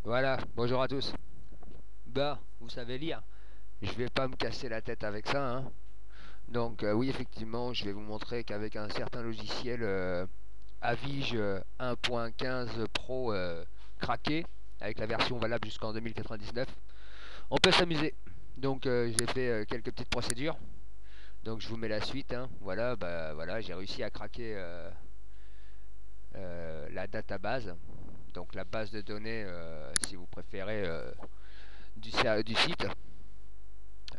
Voilà, bonjour à tous. Bah, vous savez lire, je vais pas me casser la tête avec ça, hein. Donc oui, effectivement, je vais vous montrer qu'avec un certain logiciel Avige 1.15 Pro craqué, avec la version valable jusqu'en 2099, on peut s'amuser. Donc j'ai fait quelques petites procédures. Donc je vous mets la suite, hein. Voilà, bah voilà, j'ai réussi à craquer la database. Donc la base de données, si vous préférez, du site.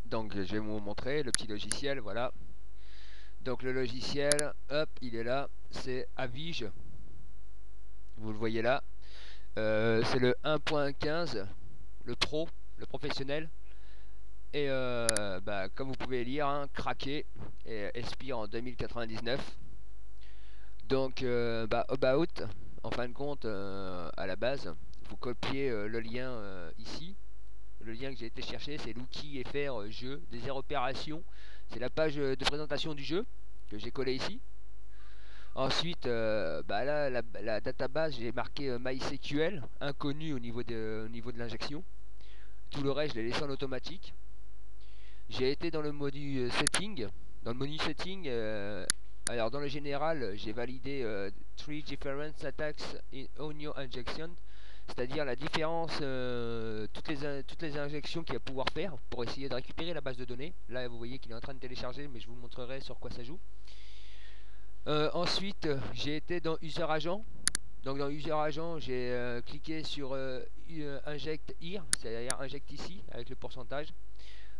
Donc je vais vous montrer le petit logiciel, voilà. Donc le logiciel, hop, il est là, c'est Avige, vous le voyez là. C'est le 1.15, le pro, le professionnel. Et bah, comme vous pouvez lire, hein, craqué et expire en 2099. Donc bah, about, en fin de compte, à la base, vous copiez le lien ici. Le lien que j'ai été chercher, c'est l'outil FR jeu, désert opération. C'est la page de présentation du jeu que j'ai collé ici. Ensuite, bah là, la database, j'ai marqué MySQL, inconnu au niveau de l'injection. Tout le reste, je l'ai laissé en automatique. J'ai été dans le menu setting. Dans le menu setting, alors dans le général, j'ai validé Three Different Attacks on your injection. C'est-à-dire la différence, toutes les injections qu'il va pouvoir faire pour essayer de récupérer la base de données. Là, vous voyez qu'il est en train de télécharger, mais je vous montrerai sur quoi ça joue. Ensuite, j'ai été dans User Agent. Donc dans User Agent, j'ai cliqué sur Inject Here, c'est-à-dire Inject ici, avec le pourcentage.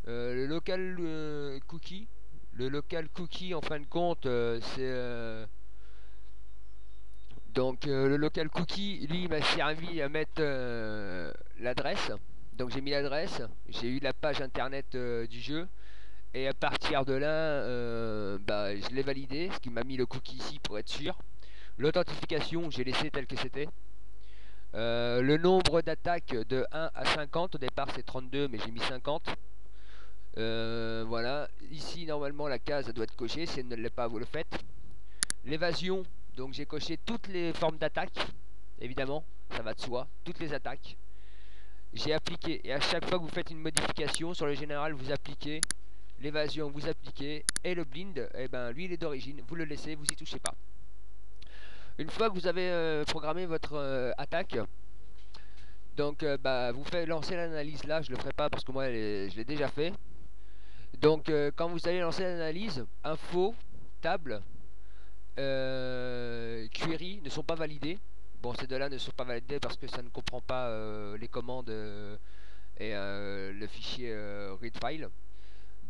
Le local cookie. Le local cookie, en fin de compte, c'est... donc le local cookie, lui, m'a servi à mettre l'adresse. Donc j'ai mis l'adresse, j'ai eu la page internet du jeu. Et à partir de là, bah, je l'ai validé, ce qui m'a mis le cookie ici pour être sûr. L'authentification, j'ai laissé tel que c'était. Le nombre d'attaques de 1 à 50, au départ c'est 32, mais j'ai mis 50. Voilà, ici normalement la case doit être cochée, si elle ne l'est pas, vous le faites. L'évasion, donc j'ai coché toutes les formes d'attaque, évidemment, ça va de soi, toutes les attaques. J'ai appliqué, et à chaque fois que vous faites une modification, sur le général vous appliquez, l'évasion vous appliquez, et le blind, eh ben, lui il est d'origine, vous le laissez, vous y touchez pas. Une fois que vous avez programmé votre attaque, donc bah, vous faites lancer l'analyse là, je le ferai pas parce que moi je l'ai déjà fait. Donc quand vous allez lancer l'analyse, info, table, query ne sont pas validés. Bon, ces deux-là ne sont pas validés parce que ça ne comprend pas les commandes et le fichier read file.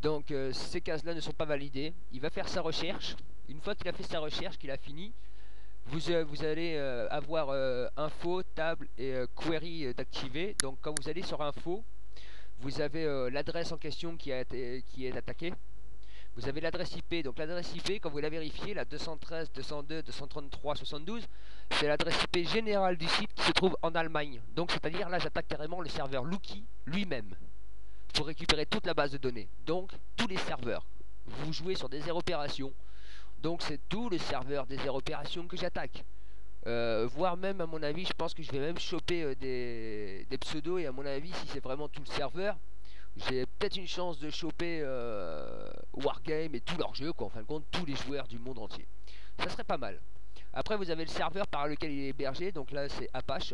Donc ces cases-là ne sont pas validées. Il va faire sa recherche. Une fois qu'il a fait sa recherche, qu'il a fini, vous allez avoir info, table et query d'activer. Donc quand vous allez sur info, vous avez l'adresse en question qui est attaquée. Vous avez l'adresse IP. Donc l'adresse IP, quand vous la vérifiez, la 213, 202, 233, 72, c'est l'adresse IP générale du site qui se trouve en Allemagne. Donc c'est-à-dire là j'attaque carrément le serveur Lucky lui-même pour récupérer toute la base de données. Donc tous les serveurs. Vous jouez sur des aires opérations. Donc c'est tout le serveur des aires opérations que j'attaque. Voire même à mon avis, je pense que je vais même choper des pseudos, et à mon avis, si c'est vraiment tout le serveur, j'ai peut-être une chance de choper Wargame et tous leurs jeux, quoi, en fin de compte, tous les joueurs du monde entier. Ça serait pas mal. Après, vous avez le serveur par lequel il est hébergé, donc là c'est Apache.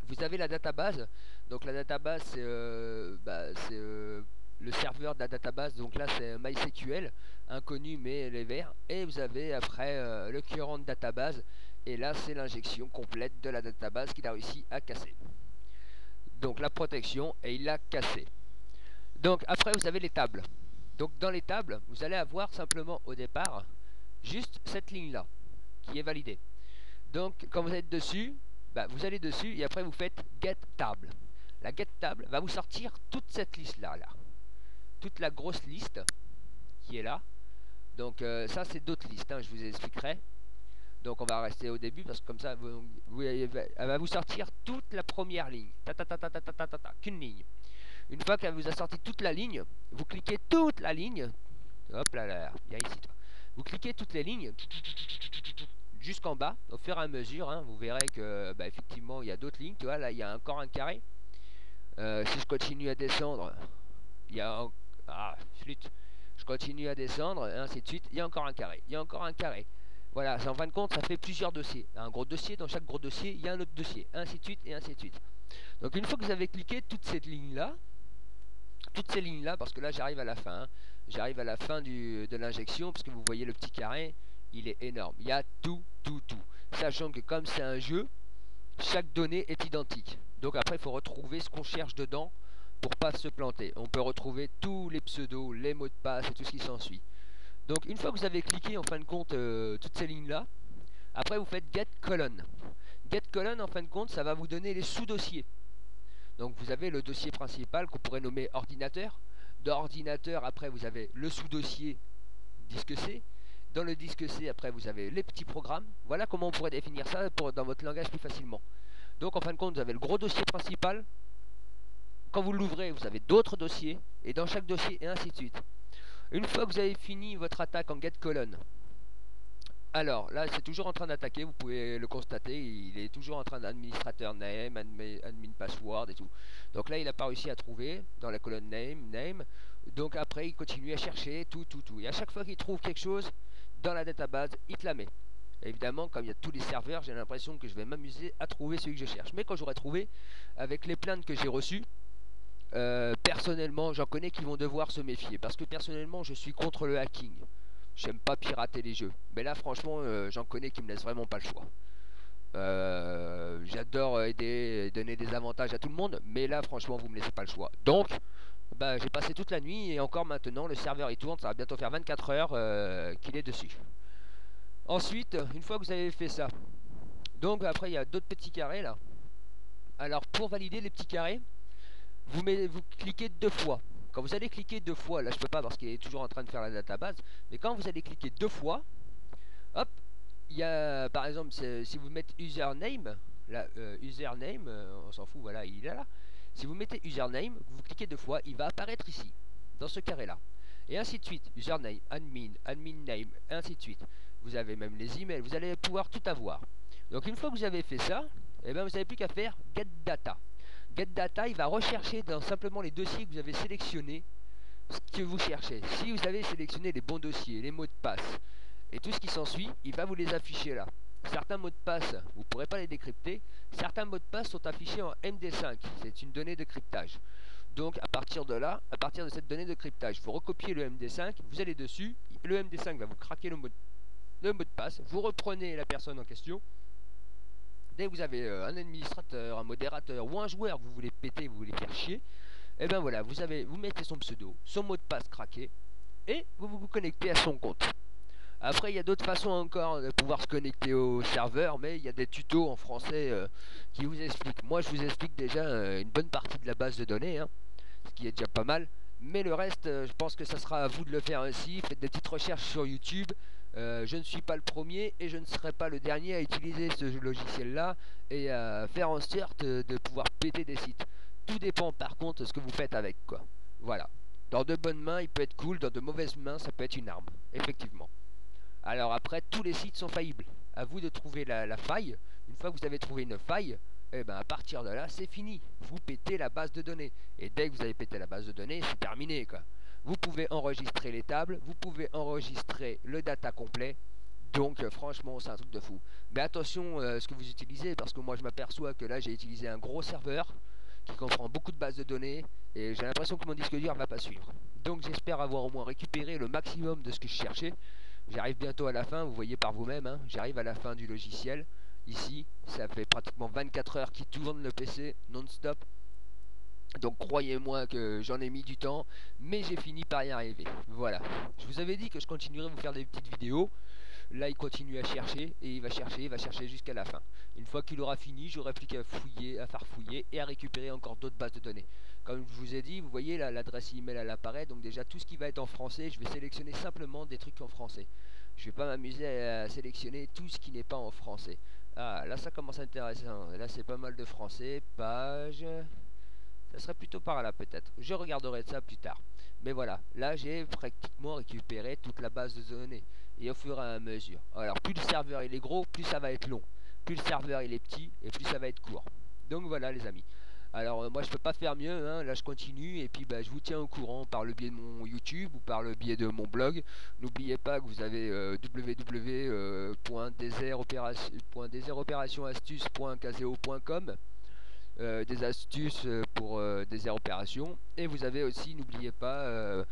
Vous avez la database, donc la database c'est le serveur de la database, donc là c'est MySQL, inconnu mais les verts. Et vous avez après le current database, et là c'est l'injection complète de la database qu'il a réussi à casser. Donc la protection, et il l'a cassé. Donc après vous avez les tables. Donc dans les tables, vous allez avoir simplement au départ juste cette ligne là qui est validée. Donc quand vous êtes dessus, bah, vous allez dessus et après vous faites get table. La get table va vous sortir toute cette liste là, toute la grosse liste qui est là. Donc ça c'est d'autres listes, hein, je vous expliquerai. Donc on va rester au début parce que comme ça elle va vous sortir toute la première ligne. Qu'une ligne. Une fois qu'elle vous a sorti toute la ligne, vous cliquez toute la ligne. Hop là là, viens ici toi. Vous cliquez toutes les lignes jusqu'en bas, au fur et à mesure, hein, vous verrez que bah, effectivement il y a d'autres lignes, tu vois, là il y a encore un carré. Si je continue à descendre, il y a... Ah, flûte. Je continue à descendre, et ainsi de suite, il y a encore un carré, il y a encore un carré. Voilà, en fin de compte, ça fait plusieurs dossiers. Un gros dossier, dans chaque gros dossier, il y a un autre dossier, ainsi de suite, et ainsi de suite. Donc une fois que vous avez cliqué toutes ces lignes-là, parce que là j'arrive à la fin, hein, j'arrive à la fin de l'injection, parce que vous voyez le petit carré, il est énorme. Il y a tout. Sachant que comme c'est un jeu, chaque donnée est identique. Donc après, il faut retrouver ce qu'on cherche dedans pour pas se planter. On peut retrouver tous les pseudos, les mots de passe et tout ce qui s'ensuit. Donc une fois que vous avez cliqué en fin de compte toutes ces lignes-là, après vous faites get colon. Get colon en fin de compte, ça va vous donner les sous-dossiers. Donc vous avez le dossier principal qu'on pourrait nommer ordinateur. Dans ordinateur, après vous avez le sous-dossier disque C. Dans le disque C, après vous avez les petits programmes. Voilà comment on pourrait définir ça dans votre langage plus facilement. Donc en fin de compte, vous avez le gros dossier principal. Quand vous l'ouvrez, vous avez d'autres dossiers. Et dans chaque dossier, et ainsi de suite. Une fois que vous avez fini votre attaque en get colon, alors là c'est toujours en train d'attaquer, vous pouvez le constater, il est toujours en train d'administrateur name, admin password et tout. Donc là il n'a pas réussi à trouver dans la colonne name, donc après il continue à chercher tout. Et à chaque fois qu'il trouve quelque chose dans la database, il te la met. Évidemment, comme il y a tous les serveurs, j'ai l'impression que je vais m'amuser à trouver celui que je cherche. Mais quand j'aurai trouvé, avec les plaintes que j'ai reçues, personnellement j'en connais qui vont devoir se méfier. Parce que personnellement je suis contre le hacking. J'aime pas pirater les jeux. Mais là, franchement, j'en connais qui me laissent vraiment pas le choix. J'adore aider et donner des avantages à tout le monde. Mais là, franchement, vous me laissez pas le choix. Donc, bah, j'ai passé toute la nuit. Et encore maintenant, le serveur il tourne. Ça va bientôt faire 24 heures qu'il est dessus. Ensuite, une fois que vous avez fait ça. Donc, après, il y a d'autres petits carrés là. Alors, pour valider les petits carrés, vous cliquez 2 fois. Quand vous allez cliquer 2 fois, là je peux pas parce qu'il est toujours en train de faire la database, mais quand vous allez cliquer 2 fois, hop, il y a par exemple si vous mettez username, là, username, on s'en fout, voilà, il est là. Si vous mettez username, vous cliquez 2 fois, il va apparaître ici, dans ce carré là. Et ainsi de suite, username, admin name, et ainsi de suite. Vous avez même les emails, vous allez pouvoir tout avoir. Donc une fois que vous avez fait ça, eh ben, vous n'avez plus qu'à faire get data. GetData, il va rechercher dans simplement les dossiers que vous avez sélectionnés ce que vous cherchez. Si vous avez sélectionné les bons dossiers, les mots de passe et tout ce qui s'ensuit, il va vous les afficher là. Certains mots de passe, vous ne pourrez pas les décrypter. Certains mots de passe sont affichés en MD5. C'est une donnée de cryptage. Donc à partir de là, à partir de cette donnée de cryptage, vous recopiez le MD5, vous allez dessus, le MD5 va vous craquer le mot de passe, vous reprenez la personne en question. Dès que vous avez un administrateur, un modérateur ou un joueur que vous voulez péter, vous voulez faire chier, et ben voilà, vous mettez son pseudo, son mot de passe craqué, et vous connectez à son compte. Après, il y a d'autres façons encore de pouvoir se connecter au serveur, mais il y a des tutos en français qui vous expliquent. Moi, je vous explique déjà une bonne partie de la base de données, hein, ce qui est déjà pas mal. Mais le reste, je pense que ça sera à vous de le faire ainsi. Faites des petites recherches sur YouTube. Je ne suis pas le premier et je ne serai pas le dernier à utiliser ce logiciel là et à faire en sorte de pouvoir péter des sites. Tout dépend par contre de ce que vous faites avec, quoi. Voilà. Dans de bonnes mains il peut être cool, dans de mauvaises mains ça peut être une arme, effectivement. Alors après, tous les sites sont faillibles. À vous de trouver la faille. Une fois que vous avez trouvé une faille, et ben à partir de là c'est fini. Vous pétez la base de données. Et dès que vous avez pété la base de données, c'est terminé, quoi. Vous pouvez enregistrer les tables, vous pouvez enregistrer le data complet. Donc franchement c'est un truc de fou. Mais attention ce que vous utilisez, parce que moi je m'aperçois que là j'ai utilisé un gros serveur qui comprend beaucoup de bases de données et j'ai l'impression que mon disque dur ne va pas suivre. Donc j'espère avoir au moins récupéré le maximum de ce que je cherchais. J'arrive bientôt à la fin, vous voyez par vous-même, hein, j'arrive à la fin du logiciel. Ici, ça fait pratiquement 24 heures qu'il tourne le PC non-stop. Donc croyez-moi que j'en ai mis du temps, mais j'ai fini par y arriver. Voilà. Je vous avais dit que je continuerais à vous faire des petites vidéos. Là, il continue à chercher, et il va chercher jusqu'à la fin. Une fois qu'il aura fini, j'aurai plus qu'à fouiller, à farfouiller et à récupérer encore d'autres bases de données. Comme je vous ai dit, vous voyez là, l'adresse email elle apparaît, donc déjà tout ce qui va être en français, je vais sélectionner simplement des trucs en français. Je vais pas m'amuser à sélectionner tout ce qui n'est pas en français. Ah, là ça commence à être intéressant. Là c'est pas mal de français, page... Ça serait plutôt par là peut-être. Je regarderai ça plus tard. Mais voilà, là j'ai pratiquement récupéré toute la base de données. Et au fur et à mesure. Alors plus le serveur il est gros, plus ça va être long. Plus le serveur il est petit, et plus ça va être court. Donc voilà les amis. Alors moi je peux pas faire mieux, hein. Là je continue et puis bah, je vous tiens au courant par le biais de mon YouTube ou par le biais de mon blog. N'oubliez pas que vous avez www.desertoperationastuce.caseo.com, des astuces pour désert opération. Et vous avez aussi, n'oubliez pas,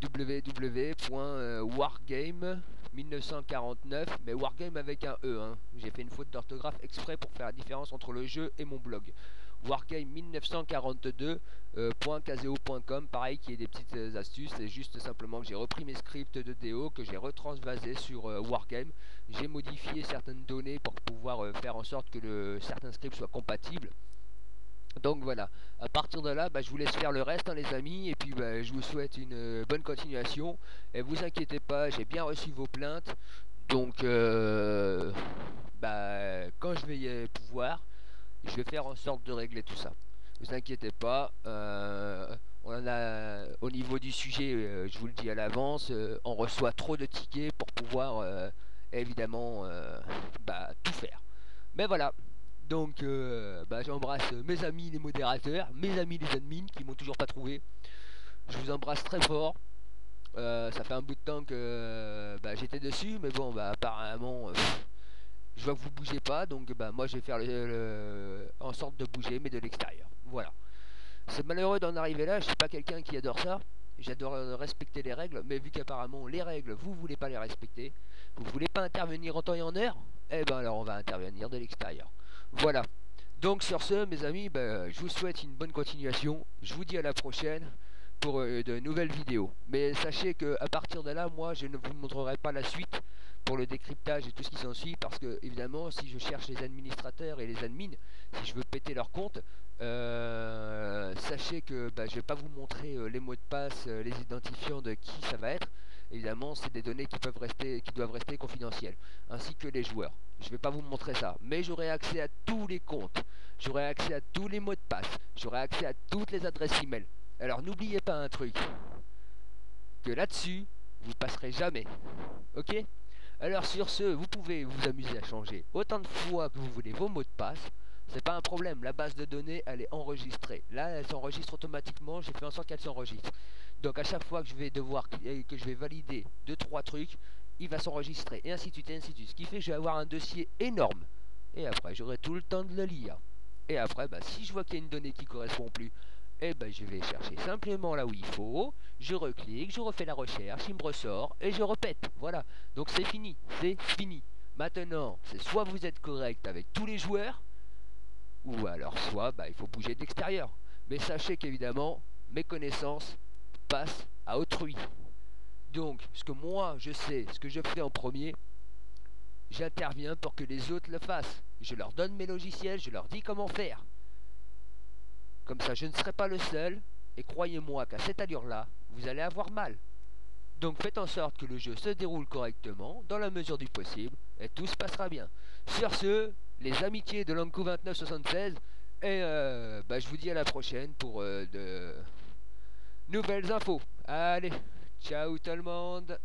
www.wargame1949, mais Wargame avec un E, hein. J'ai fait une faute d'orthographe exprès pour faire la différence entre le jeu et mon blog. Wargame1942.caseo.com, pareil, qui est des petites astuces. C'est juste simplement que j'ai repris mes scripts de DO, que j'ai retransvasé sur Wargame. J'ai modifié certaines données pour pouvoir faire en sorte que certains scripts soient compatibles. Donc voilà, à partir de là, bah, je vous laisse faire le reste, hein, les amis, et puis bah, je vous souhaite une bonne continuation. Et vous inquiétez pas, j'ai bien reçu vos plaintes, donc bah, quand je vais pouvoir, je vais faire en sorte de régler tout ça. Vous inquiétez pas, on en a, au niveau du sujet, je vous le dis à l'avance, on reçoit trop de tickets pour pouvoir évidemment bah, tout faire. Mais voilà. Donc bah, j'embrasse mes amis les modérateurs, mes amis les admins qui m'ont toujours pas trouvé. Je vous embrasse très fort. Ça fait un bout de temps que bah, j'étais dessus, mais bon bah apparemment je vois que vous bougez pas, donc bah moi je vais faire en sorte de bouger, mais de l'extérieur. Voilà. C'est malheureux d'en arriver là, je suis pas quelqu'un qui adore ça. J'adore respecter les règles, mais vu qu'apparemment les règles, vous voulez pas les respecter, vous voulez pas intervenir en temps et en heure, eh ben alors on va intervenir de l'extérieur. Voilà. Donc sur ce, mes amis, ben, je vous souhaite une bonne continuation. Je vous dis à la prochaine pour de nouvelles vidéos. Mais sachez que à partir de là, moi, je ne vous montrerai pas la suite pour le décryptage et tout ce qui s'ensuit, parce que évidemment, si je cherche les administrateurs et les admins, si je veux péter leur compte, sachez que bah, je vais pas vous montrer les mots de passe, les identifiants de qui ça va être. Évidemment, c'est des données qui doivent rester confidentielles, ainsi que les joueurs. Je vais pas vous montrer ça, mais j'aurai accès à tous les comptes, j'aurai accès à tous les mots de passe, j'aurai accès à toutes les adresses email. Alors n'oubliez pas un truc, que là-dessus, vous passerez jamais. Ok? Alors sur ce, vous pouvez vous amuser à changer autant de fois que vous voulez vos mots de passe. C'est pas un problème, la base de données elle est enregistrée. Là elle s'enregistre automatiquement, j'ai fait en sorte qu'elle s'enregistre. Donc à chaque fois que je vais que je vais valider 2-3 trucs, il va s'enregistrer et ainsi de suite et ainsi de suite. Ce qui fait que je vais avoir un dossier énorme. Et après j'aurai tout le temps de le lire. Et après bah, si je vois qu'il y a une donnée qui correspond plus, et ben je vais chercher simplement là où il faut, je reclique, je refais la recherche, il me ressort et je répète. Voilà. Donc c'est fini, c'est fini. Maintenant, c'est soit vous êtes correct avec tous les joueurs, ou alors soit bah, il faut bouger de l'extérieur. Mais sachez qu'évidemment, mes connaissances passent à autrui. Donc, ce que moi je sais, ce que je fais en premier, j'interviens pour que les autres le fassent. Je leur donne mes logiciels, je leur dis comment faire. Comme ça, je ne serai pas le seul, et croyez-moi qu'à cette allure-là, vous allez avoir mal. Donc faites en sorte que le jeu se déroule correctement, dans la mesure du possible, et tout se passera bien. Sur ce, les amitiés de l'Anko 2976, et bah, je vous dis à la prochaine pour de nouvelles infos. Allez, ciao tout le monde!